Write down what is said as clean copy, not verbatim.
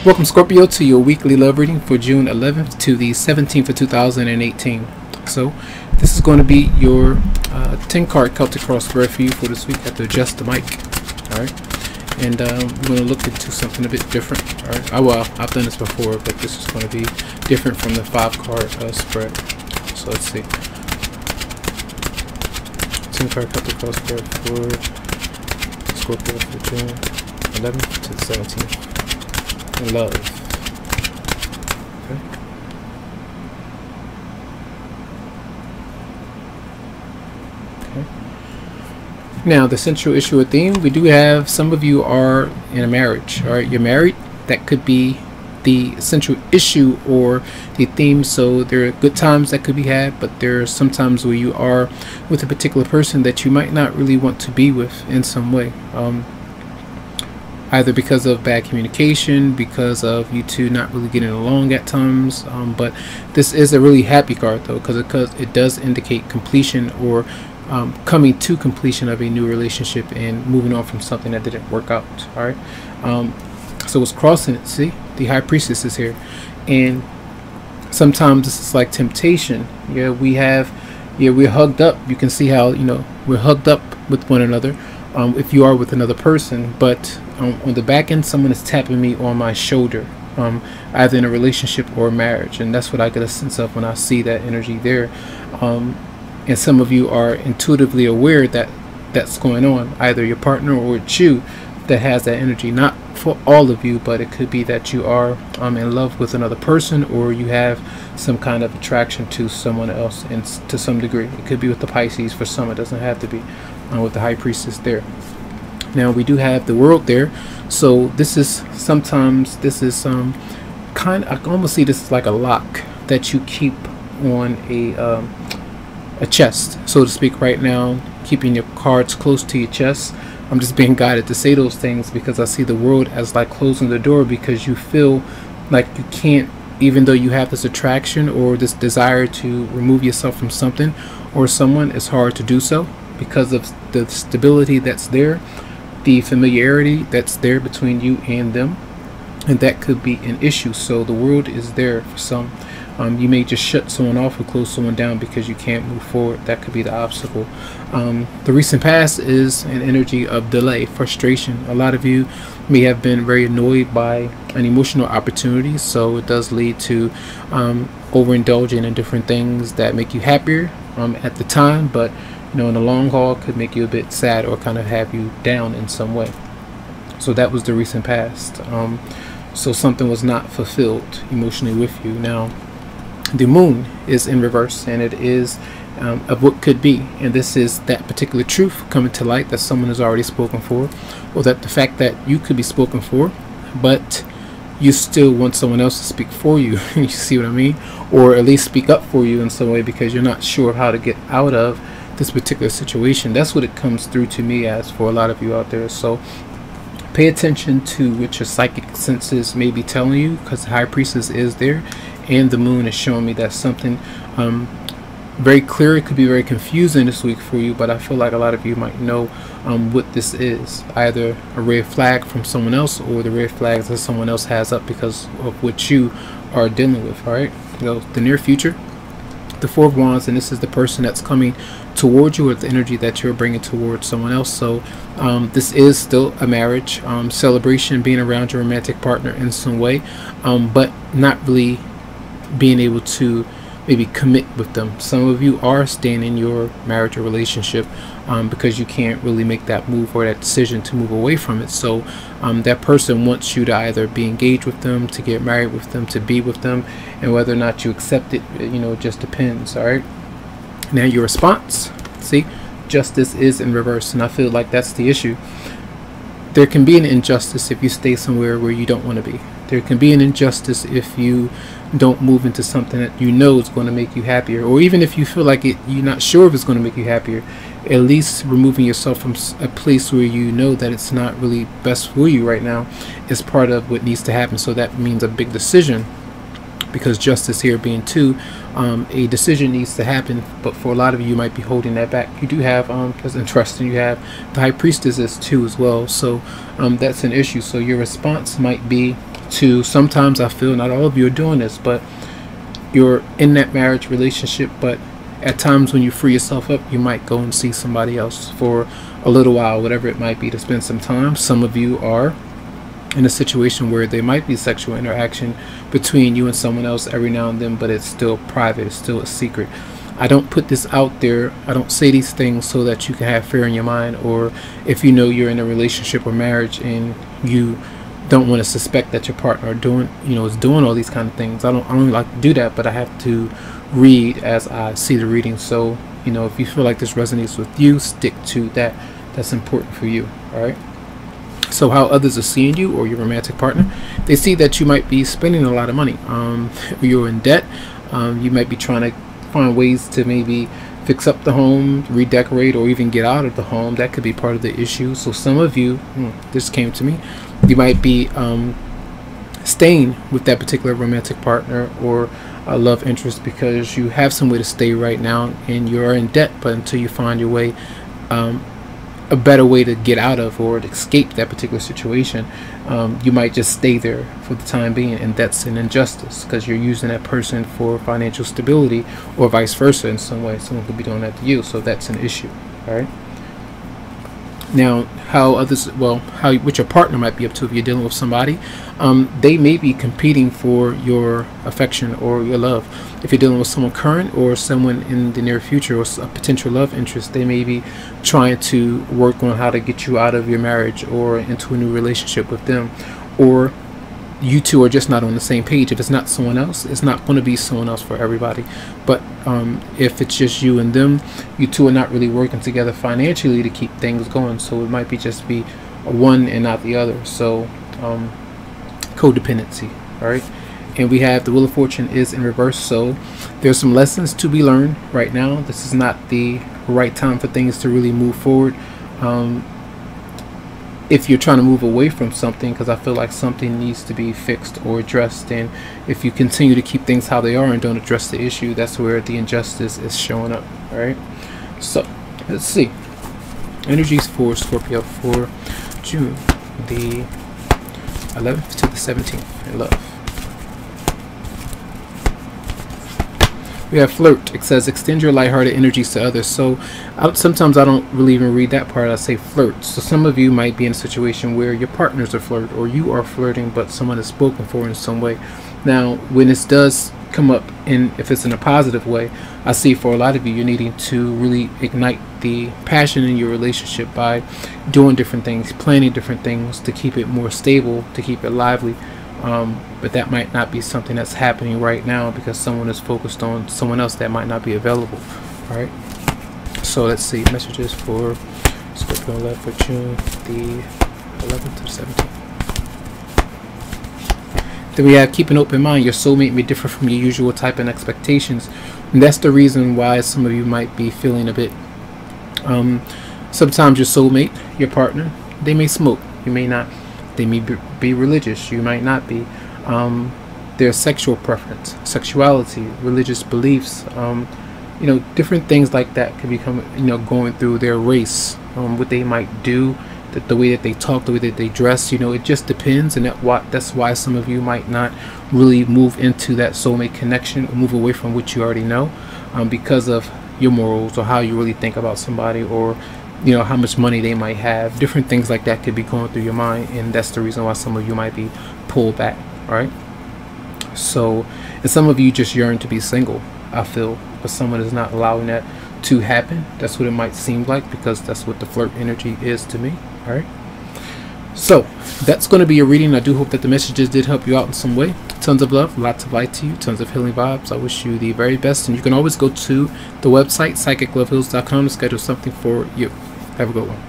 Welcome, Scorpio, to your weekly love reading for June 11th to the 17th of 2018. So, this is going to be your 10 card Celtic cross spread for you for this week. I have to adjust the mic. Alright. And we're going to look into something a bit different. Alright. Well, I've done this before, but this is going to be different from the 5 card spread. So, let's see. 10 card Celtic cross spread for Scorpio for June 11th to the 17th. Love. Okay. Now, the central issue or theme, we do have some of you are in a marriage. All right, you're married. That could be the central issue or the theme. So there are good times that could be had, but there are some times where you are with a particular person that you might not really want to be with in some way. Either because of bad communication, because of you two not really getting along at times, but this is a really happy card though, because it does indicate completion or coming to completion of a new relationship and moving on from something that didn't work out. All right, so it's crossing it. See, the High Priestess is here, and sometimes this is like temptation. Yeah, we're hugged up. You can see how we're hugged up with one another. If you are with another person, but on the back end, someone is tapping me on my shoulder, either in a relationship or a marriage, and that's what I get a sense of when I see that energy there. And some of you are intuitively aware that that's going on, either your partner or it's you that has that energy. Not for all of you, but it could be that you are in love with another person, or you have some kind of attraction to someone else, and to some degree it could be with the Pisces. For some, it doesn't have to be. With the High Priestess there. Now we do have the World there, so this is sometimes kind of, I can almost see this is like a lock that you keep on a chest, so to speak. Right now, keeping your cards close to your chest. I'm just being guided to say those things because I see the World as like closing the door, because you feel like you can't, even though you have this attraction or this desire to remove yourself from something or someone, it's hard to do so because of the stability that's there, the familiarity that's there between you and them, and that could be an issue. So the World is there for some. You may just shut someone off or close someone down because you can't move forward. That could be the obstacle. The recent past is an energy of delay, frustration. A lot of you may have been very annoyed by an emotional opportunity, so it does lead to overindulging in different things that make you happier at the time, but in the long haul could make you a bit sad or kind of have you down in some way. So that was the recent past. So something was not fulfilled emotionally with you. Now the Moon is in reverse, and it is of what could be, and this is that particular truth coming to light that someone has already spoken for, or that the fact that you could be spoken for, but you still want someone else to speak for you. You see what I mean? Or at least speak up for you in some way, because you're not sure how to get out of this particular situation. That's what it comes through to me as for a lot of you out there. So pay attention to what your psychic senses may be telling you, because the High Priestess is there, and the Moon is showing me that something very clear. It could be very confusing this week for you, but I feel like a lot of you might know what this is, either a red flag from someone else or the red flags that someone else has up because of what you are dealing with. All right, so the near future, the Four of Wands, and this is the person that's coming towards you, or the energy that you're bringing towards someone else. So this is still a marriage celebration, being around your romantic partner in some way, but not really being able to maybe commit with them. Some of you are staying in your marriage or relationship because you can't really make that move or that decision to move away from it. So that person wants you to either be engaged with them, to get married with them, to be with them, and whether or not you accept it, it just depends. All right, now your response. See, justice is in reverse, and I feel like that's the issue. There can be an injustice if you stay somewhere where you don't want to be. There can be an injustice if you don't move into something that is going to make you happier, or even if you feel like you're not sure if it's going to make you happier. At least removing yourself from a place where you know that it's not really best for you right now is part of what needs to happen. So that means a big decision, because justice here being 2, a decision needs to happen, but for a lot of you, you might be holding that back. You do have because interesting, you have the High Priestess as 2 as well, so that's an issue. So your response might be to, sometimes I feel not all of you are doing this, but you're in that marriage relationship, but at times when you free yourself up, you might go and see somebody else for a little while, whatever it might be, to spend some time. Some of you are in a situation where there might be sexual interaction between you and someone else every now and then, but it's still private, it's still a secret. I don't put this out there, I don't say these things so that you can have fear in your mind, or if you know you're in a relationship or marriage and you don't want to suspect that your partner is doing all these kind of things. I don't like to do that, but I have to read as I see the reading. So if you feel like this resonates with you, stick to that. That's important for you. All right. So how others are seeing you or your romantic partner, they see that you might be spending a lot of money. You're in debt. You might be trying to find ways to maybe fix up the home, redecorate, or even get out of the home. That could be part of the issue. So some of you, this came to me, you might be staying with that particular romantic partner or a love interest because you have some way to stay right now and you're in debt, but until you find your way, a better way to get out of or to escape that particular situation, you might just stay there for the time being, and that's an injustice because you're using that person for financial stability, or vice versa. In some way someone could be doing that to you, so that's an issue. All right. Now, what your partner might be up to if you're dealing with somebody, they may be competing for your affection or your love. If you're dealing with someone current or someone in the near future or a potential love interest, they may be trying to work on how to get you out of your marriage or into a new relationship with them, or you two are just not on the same page. If it's not someone else, it's not going to be someone else for everybody. But if it's just you and them, you two are not really working together financially to keep things going. So it might just be one and not the other. So codependency. All right. And we have the Wheel of Fortune is in reverse. So there's some lessons to be learned right now. This is not the right time for things to really move forward. If you're trying to move away from something, because I feel like something needs to be fixed or addressed, and if you continue to keep things how they are and don't address the issue, that's where the injustice is showing up. All right. So let's see energies for Scorpio for June the 11th to the 17th in love. We have flirt. It says extend your lighthearted energies to others. So sometimes I don't really even read that part. I say flirt. So some of you might be in a situation where your partners are flirt, or you are flirting, but someone is spoken for in some way. Now, when this does come up, if it's in a positive way, I see for a lot of you, you're needing to really ignite the passion in your relationship by doing different things, planning different things to keep it more stable, to keep it lively. But that might not be something that's happening right now because someone is focused on someone else that might not be available. All right. So let's see messages for Scorpio love for June the 11th to the 17th. Then we have keep an open mind. Your soulmate may differ from your usual type and expectations, and that's the reason why some of you might be feeling a bit. Sometimes your soulmate, your partner, they may smoke. You may not. They may be religious. You might not be. Their sexual preference, sexuality, religious beliefs, different things like that can become, going through their race, what they might do, the way that they talk, the way that they dress, it just depends. And that's why some of you might not really move into that soulmate connection or move away from what you already know, because of your morals or how you really think about somebody, or how much money they might have. Different things like that could be going through your mind, and that's the reason why some of you might be pulled back. All right. So, and some of you just yearn to be single, I feel, but someone is not allowing that to happen. That's what it might seem like, because that's what the flirt energy is to me. All right. So that's going to be a reading. I do hope that the messages did help you out in some way. Tons of love, lots of light to you, tons of healing vibes. I wish you the very best, and you can always go to the website psychicloveheals.com to schedule something for you. Have a good one.